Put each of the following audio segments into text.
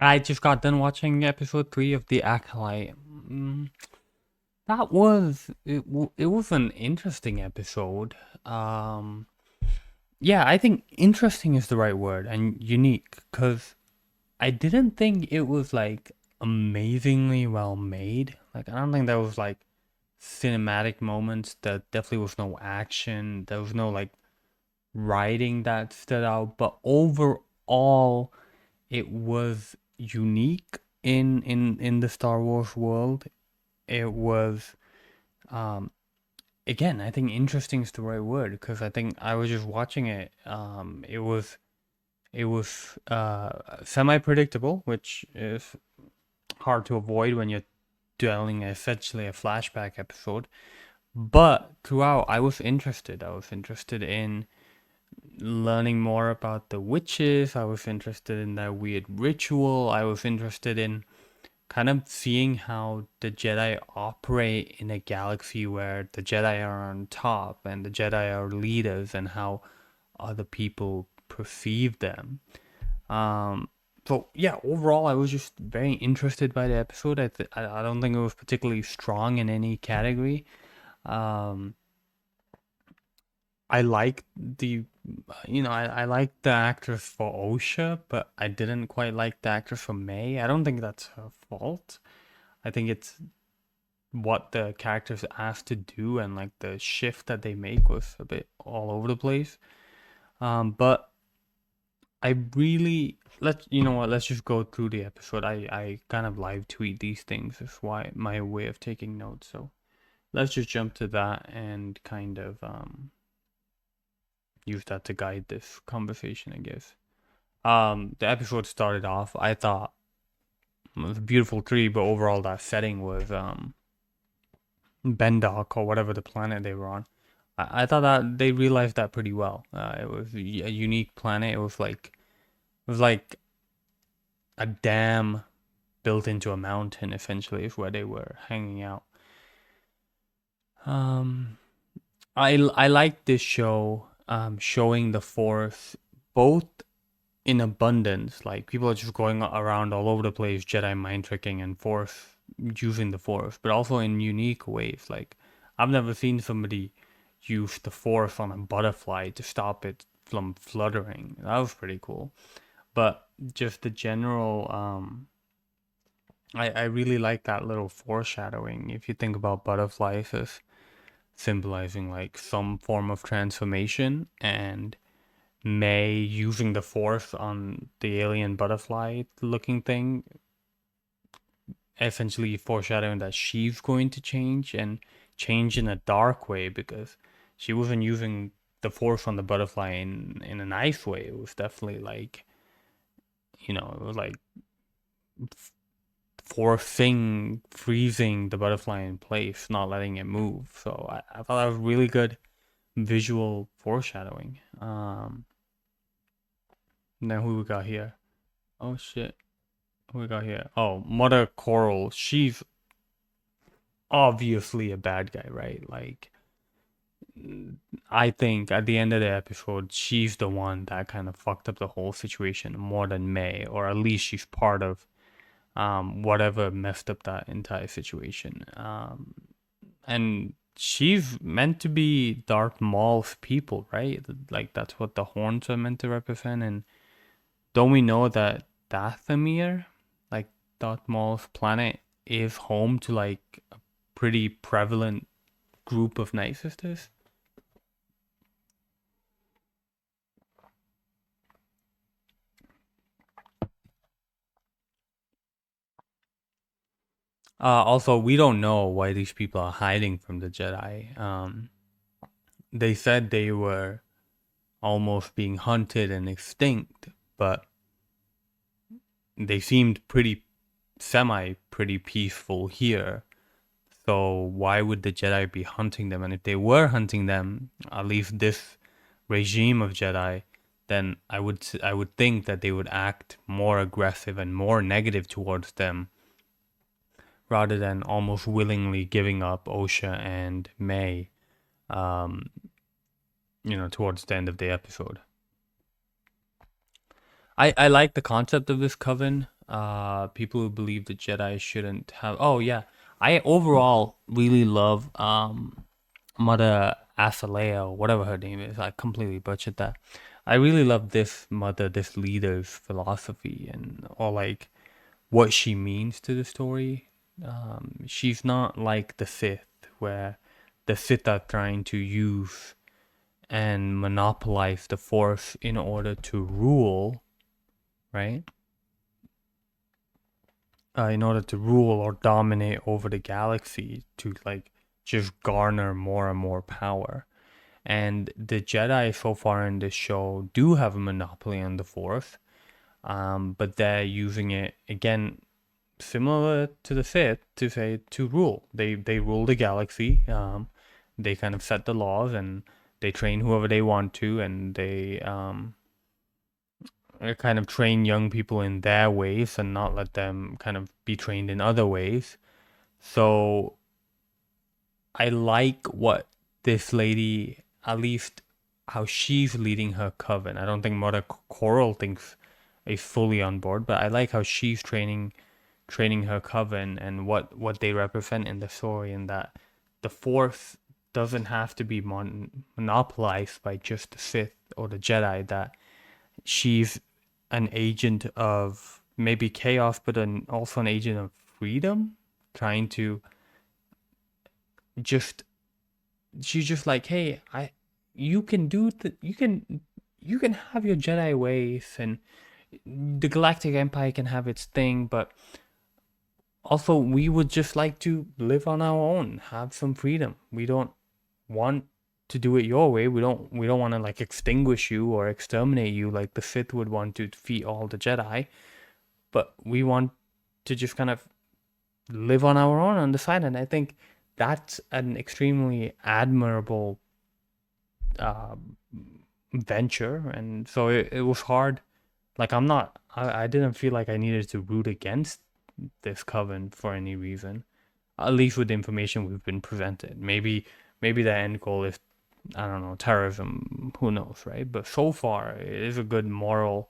I just got done watching episode 3 of The Acolyte. Mm, that was it was an interesting episode. Um yeah, I think interesting is the right word and unique cuz I didn't think it was like amazingly well made. Like I don't think there was like cinematic moments. There definitely was no action. There was no like writing that stood out, but overall it was unique in the Star Wars world. It was um again, I think interesting is the right word because I think I was just watching it. It was semi predictable, which is hard to avoid when you're dwelling essentially a flashback episode. But throughout, I was interested. I was interested in learning more about the witches. I was interested in that weird ritual. I was interested in kind of seeing how the Jedi operate in a galaxy where the Jedi are on top and the Jedi are leaders and how other people perceive them. Um, so yeah, overall, I was just very interested by the episode. I don't think it was particularly strong in any category. Um, I like I like the actress for Osha, but I didn't quite like the actress for May. I don't think that's her fault. I think it's what the characters asked to do and like the shift that they make was a bit all over the place. But I really let's you know what, let's just go through the episode. I kind of live tweet these things. Is why my way of taking notes. So let's just jump to that and kind of use that to guide this conversation, I guess. The episode started off. I thought it was a beautiful tree, but overall that setting was Bendok or whatever the planet they were on. I thought that they realized that pretty well. It was a unique planet. It was like a dam built into a mountain. Essentially, is where they were hanging out. Um, I like this show. Showing the Force both in abundance. Like people are just going around all over the place, Jedi mind tricking and Force using the Force, but also in unique ways. Like I've never seen somebody use the Force on a butterfly to stop it from fluttering. That was pretty cool. But just the general, I really like that little foreshadowing. If you think about butterflies as symbolizing like some form of transformation and May using the force on the alien butterfly looking thing, essentially foreshadowing that she's going to change and change in a dark way because she wasn't using the force on the butterfly in a nice way. It was definitely like, it was like forcing, freezing the butterfly in place, not letting it move. So I thought that was really good visual foreshadowing. Now who we got here? Oh shit. Who we got here? Oh, Mother Coral. She's obviously a bad guy, right? Like, I think at the end of the episode, she's the one that kind of fucked up the whole situation more than May, or at least she's part of whatever messed up that entire situation. And she's meant to be Darth Maul's people, right? Like that's what the horns are meant to represent. And don't we know that Dathomir, like Darth Maul's planet, is home to like a pretty prevalent group of Night Sisters? Also, we don't know why these people are hiding from the Jedi. They said they were almost being hunted and extinct, but they seemed pretty peaceful here. So why would the Jedi be hunting them? And if they were hunting them, at least this regime of Jedi, then I would think that they would act more aggressive and more negative towards them rather than almost willingly giving up Osha and May, um, towards the end of the episode. I like the concept of this coven. People who believe the Jedi shouldn't have. Oh yeah, I overall really love Mother Asalea or whatever her name is. I completely butchered that. I really love this leader's philosophy and or like what she means to the story. She's not like the Sith, where the Sith are trying to use and monopolize the Force in order to rule, right? In order to rule or dominate over the galaxy to like just garner more and more power. And the Jedi so far in this show do have a monopoly on the Force, but they're using it again similar to the Sith to say to rule. They rule the galaxy. They kind of set the laws and they train whoever they want to, and they kind of train young people in their ways and not let them kind of be trained in other ways. So I like what this lady, at least how she's leading her coven. I don't think Mother Coral thinks is fully on board, but I like how she's training her coven and what they represent in the story, and that the Force doesn't have to be monopolized by just the Sith or the Jedi. That she's an agent of maybe chaos, but also an agent of freedom, trying to just she's just like, hey, you can do you can have your Jedi ways, and the Galactic Empire can have its thing, but also we would just like to live on our own, have some freedom. We don't want to do it your way. We don't want to like extinguish you or exterminate you like the Sith would want to defeat all the Jedi, but we want to just kind of live on our own on the side. And I think that's an extremely admirable uh, venture. And so it was hard. Like I didn't feel like I needed to root against this coven for any reason, at least with the information we've been presented. Maybe the end goal is, I don't know, terrorism, who knows, right? But so far it is a good moral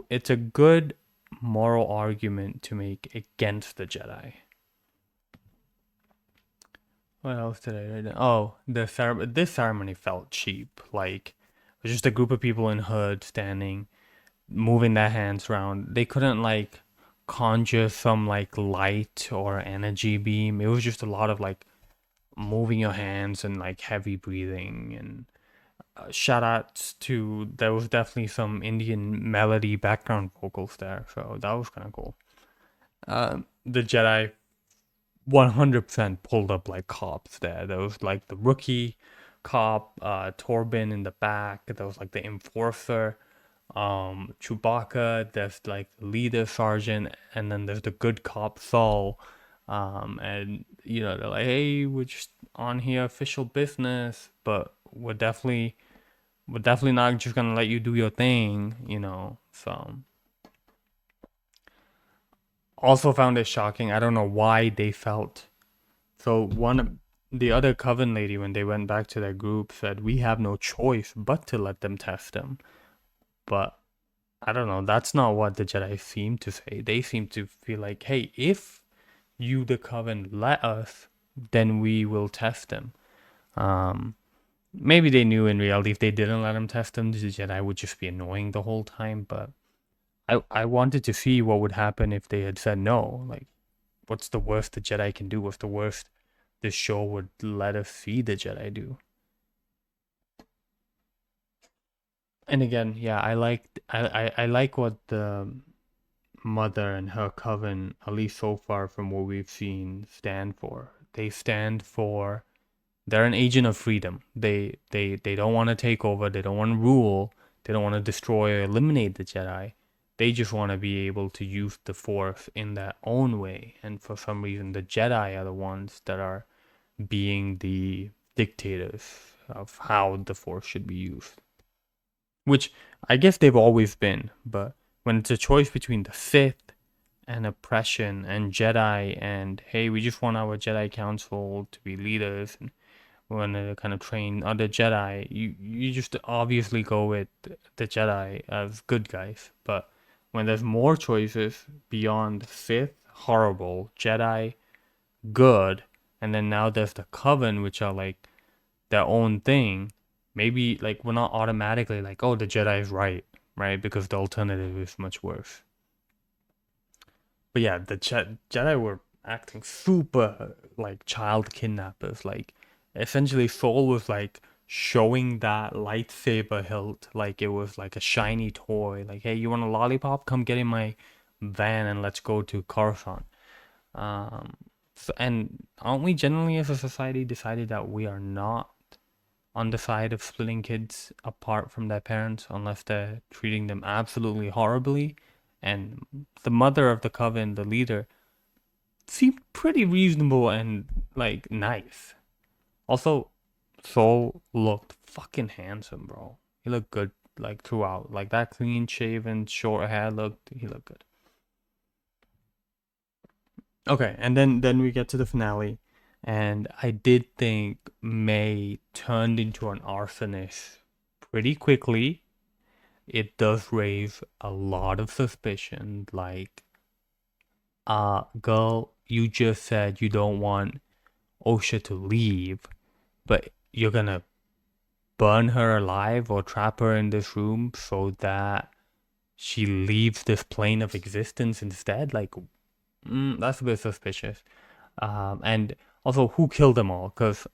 it's a good moral argument to make against the Jedi. What else did I write down? Oh, this ceremony felt cheap. Like it was just a group of people in hoods standing, moving their hands around. They couldn't like conjure some like light or energy beam. It was just a lot of like moving your hands and like heavy breathing. And shout outs to, there was definitely some Indian melody background vocals there, so that was kind of cool. The Jedi 100% pulled up like cops there. There was like the rookie cop, Torben in the back. There was like the enforcer, Chewbacca. There's like the leader sergeant, and then there's the good cop Saul. And you know they're like, hey, we're just on here official business, but we're definitely not just gonna let you do your thing, you know. So also found it shocking. I don't know why they felt so. The other coven lady, when they went back to their group, said we have no choice but to let them test them. But I don't know. That's not what the Jedi seem to say. They seem to feel like, hey, if you the coven let us, then we will test them. Um, Maybe they knew in reality if they didn't let them test them, the Jedi would just be annoying the whole time. But I wanted to see what would happen if they had said no. Like, what's the worst the Jedi can do? What's the worst this show would let us see the Jedi do? And again, yeah, I like what the mother and her coven, at least so far from what we've seen, stand for. They stand for they're an agent of freedom. They don't want to take over. They don't want to rule. They don't want to destroy or eliminate the Jedi. They just want to be able to use the Force in their own way. And for some reason, the Jedi are the ones that are being the dictators of how the Force should be used. Which I guess they've always been. But when it's a choice between the Sith and oppression and Jedi and hey, we just want our Jedi Council to be leaders and want to kind of train other Jedi, you just obviously go with the Jedi as good guys. But when there's more choices beyond Sith, horrible, Jedi, good, and then now there's the Coven, which are like their own thing. Maybe like we're not automatically like, oh, the Jedi is right, right? Because the alternative is much worse. But yeah, the Jedi were acting super like child kidnappers. Like essentially, Soul was like showing that lightsaber hilt like it was like a shiny toy. Like, hey, you want a lollipop? Come get in my van and let's go to Coruscant. Um, and aren't we generally as a society decided that we are not on the side of splitting kids apart from their parents unless they're treating them absolutely horribly? And the mother of the coven, the leader, seemed pretty reasonable and like nice. Also, Soul looked fucking handsome, bro. He looked good like throughout. Like that clean shaven, short hair he looked good. Okay, and then we get to the finale, and I did think May turned into an arsonist pretty quickly. It does raise a lot of suspicion. Like, girl, you just said you don't want Osha to leave, but you're gonna burn her alive or trap her in this room so that she leaves this plane of existence instead. Like, that's a bit suspicious. And also, who killed them all? Because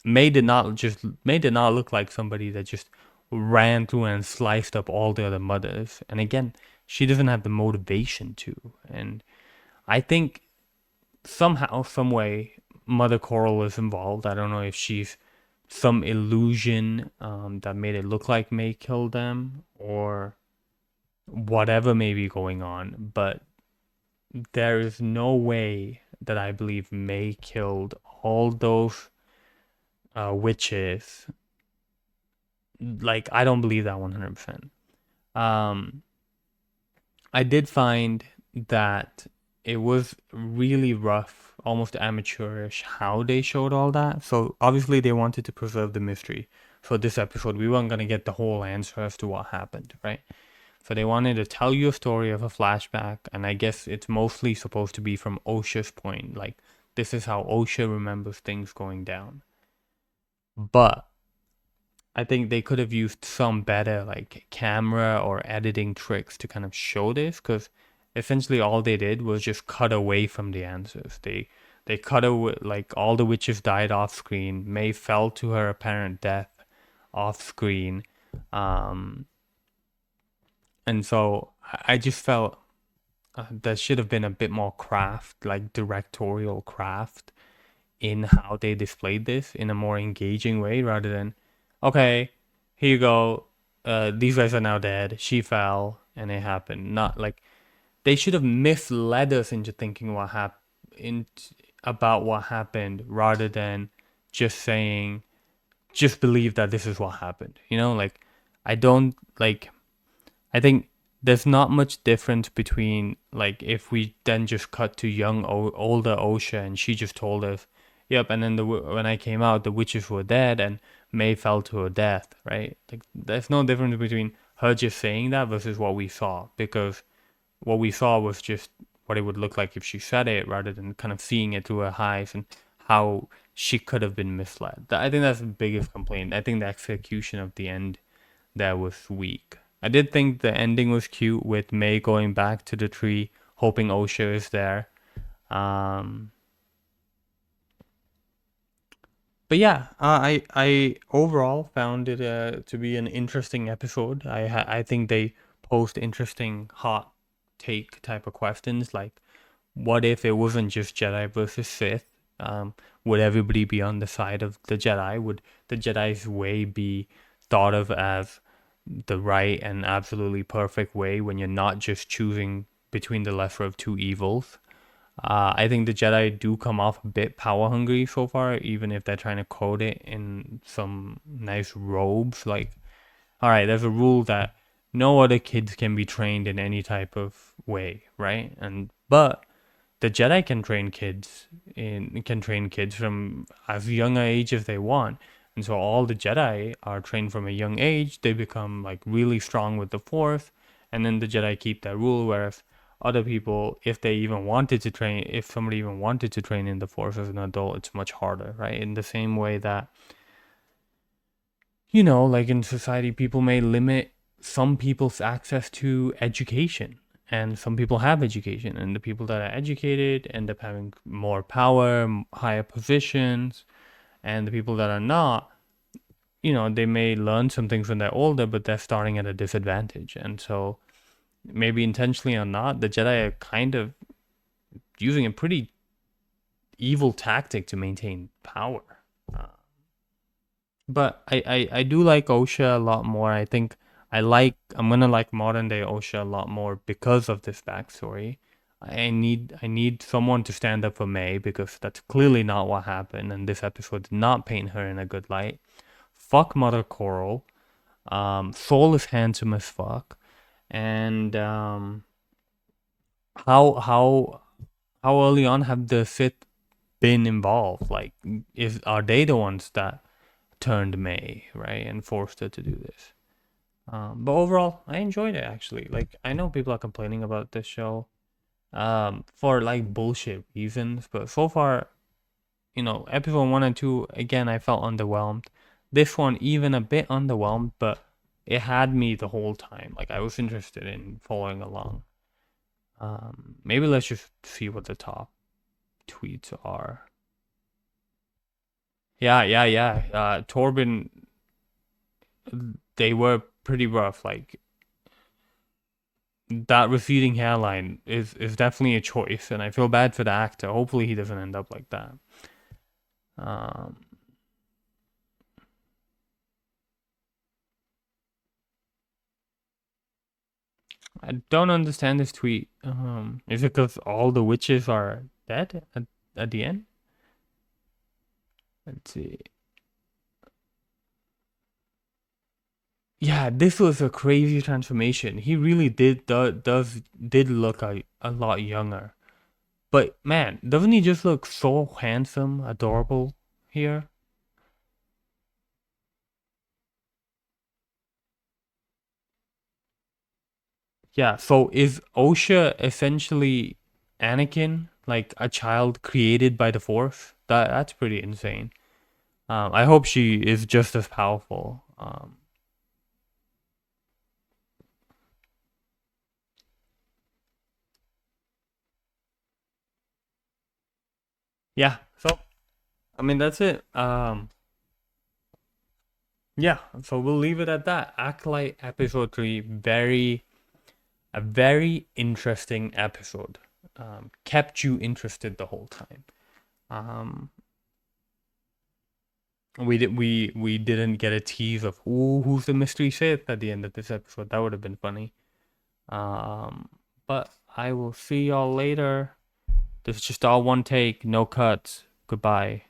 May did not look like somebody that just ran through and sliced up all the other mothers. And again, she doesn't have the motivation to. And I think somehow, some way, Mother Coral is involved. I don't know if she's some illusion that made it look like May killed them or whatever may be going on. But there is no way that I believe May killed all those witches. Like, I don't believe that 100%. Um, I did find that it was really rough, almost amateurish how they showed all that. So obviously they wanted to preserve the mystery. For this episode, we weren't gonna get the whole answer as to what happened, right? So they wanted to tell you a story of a flashback, and I guess it's mostly supposed to be from Osha's point. Like, this is how Osha remembers things going down. But I think they could have used some better like camera or editing tricks to kind of show this, because essentially all they did was just cut away from the answers. They cut away, like all the witches died off screen. May fell to her apparent death off screen, um, and so I just felt there should have been a bit more craft, like directorial craft, in how they displayed this in a more engaging way rather than, okay, here you go, these guys are now dead, she fell and it happened. Not like they should have misled us into thinking in about what happened rather than just saying, just believe that this is what happened, like I don't like I think there's not much difference between like if we then just cut to older Osha and she just told us, "Yep," and then when I came out, the witches were dead and May fell to her death, right? Like there's no difference between her just saying that versus what we saw, because what we saw was just what it would look like if she said it rather than kind of seeing it through her eyes and how she could have been misled. I think that's the biggest complaint. I think the execution of the end that was weak. I did think the ending was cute with May going back to the tree, hoping Osha is there. Um, but yeah, I overall found it to be an interesting episode. I think they posed interesting hot take type of questions, like what if it wasn't just Jedi versus Sith? Would everybody be on the side of the Jedi? Would the Jedi's way be thought of as the right and absolutely perfect way when you're not just choosing between the lesser of two evils? I think the Jedi do come off a bit power hungry so far, even if they're trying to code it in some nice robes. Like, all right, there's a rule that no other kids can be trained in any type of way, right? But the Jedi can train kids from as young an age as they want. And so all the Jedi are trained from a young age. They become like really strong with the Force, and then the Jedi keep that rule. Whereas other people, if they even wanted to train, if somebody even wanted to train in the Force as an adult, it's much harder, right? In the same way that, like in society, people may limit some people's access to education, and some people have education, and the people that are educated end up having more power, higher positions, and the people that are not, they may learn some things when they're older, but they're starting at a disadvantage. And so, maybe intentionally or not, the Jedi are kind of using a pretty evil tactic to maintain power. Uh, but I do like Osha a lot more. I think I'm gonna like modern day Osha a lot more because of this backstory. I need someone to stand up for May, because that's clearly not what happened, and this episode did not paint her in a good light. Fuck Mother Coral. Soul is handsome as fuck, and how how early on have the Sith been involved? Like, are they the ones that turned May, right, and forced her to do this? But overall, I enjoyed it actually. Like, I know people are complaining about this show, for like bullshit reasons, but so far, episode 1 and 2, again, I felt underwhelmed. This one, even a bit underwhelmed, but it had me the whole time. Like, I was interested in following along. Maybe let's just see what the top tweets are. Yeah, yeah, yeah. Torben, they were pretty rough. Like, that receding hairline is definitely a choice, and I feel bad for the actor. Hopefully, he doesn't end up like that. Um, I don't understand this tweet. Is it because all the witches are dead at the end? Let's see. Yeah, this was a crazy transformation. He really did look a lot younger. But man, doesn't he just look so handsome, adorable here? Yeah, so is Osha essentially Anakin, like a child created by the Force? That's pretty insane. I hope she is just as powerful. Yeah, so I mean that's it. Yeah, so we'll leave it at that. Acolyte episode 3, a very interesting episode. Kept you interested the whole time. Um, we didn't get a tease of who's the mystery Sith at the end of this episode. That would have been funny. Um, but I will see y'all later. This is just all one take, no cuts. Goodbye.